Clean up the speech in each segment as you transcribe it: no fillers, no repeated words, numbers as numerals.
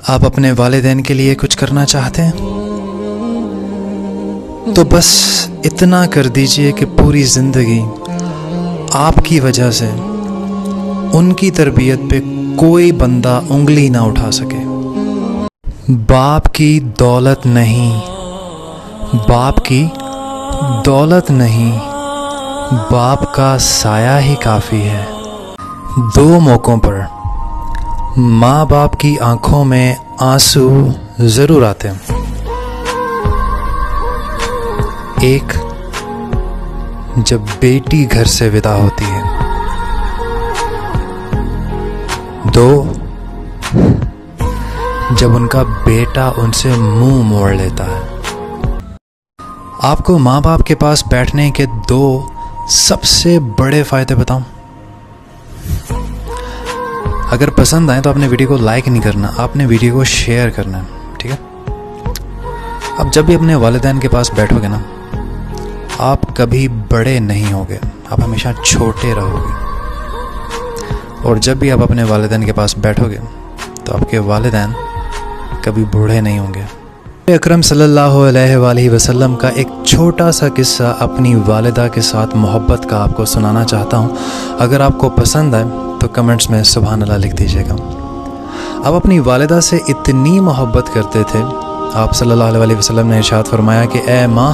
आप अपने वालिदैन के लिए कुछ करना चाहते हैं तो बस इतना कर दीजिए कि पूरी ज़िंदगी आपकी वजह से उनकी तरबियत पे कोई बंदा उंगली ना उठा सके। बाप की दौलत नहीं, बाप की दौलत नहीं, बाप का साया ही काफ़ी है। दो मौक़ों पर माँ बाप की आंखों में आंसू ज़रूर आते हैं। एक, जब बेटी घर से विदा होती है। दो, जब उनका बेटा उनसे मुंह मोड़ लेता है। आपको माँ बाप के पास बैठने के दो सबसे बड़े फ़ायदे बताऊं? अगर पसंद आए तो आपने वीडियो को लाइक नहीं करना, आपने वीडियो को शेयर करना है, ठीक है? अब जब भी अपने वालिदैन के पास बैठोगे ना, आप कभी बड़े नहीं होगे, आप हमेशा छोटे रहोगे। और जब भी आप अपने वालिदैन के पास बैठोगे तो आपके वालिदैन कभी बूढ़े नहीं होंगे। अकरम सल्लल्लाहु अलैहि वसल्लम का एक छोटा सा किस्सा अपनी वालिदा के साथ मोहब्बत का आपको सुनाना चाहता हूँ। अगर आपको पसंद आए तो कमेंट्स में सुभान अल्लाह लिख दीजिएगा। आप अपनी वालिदा से इतनी मोहब्बत करते थे, आप सल्लल्लाहु अलैहि वसल्लम ने इरशाद फरमाया कि ए माँ,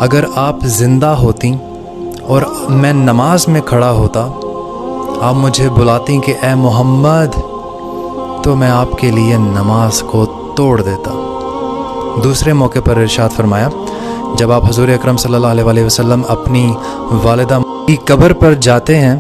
अगर आप ज़िंदा होती और मैं नमाज में खड़ा होता, आप मुझे बुलाती कि ए मोहम्मद, तो मैं आपके लिए नमाज को तोड़ देता। दूसरे मौके पर इरशाद फरमाया, जब आप हुज़ूर अकरम सल्लल्लाहु अलैहि वसल्लम अपनी वालिदा की कब्र पर जाते हैं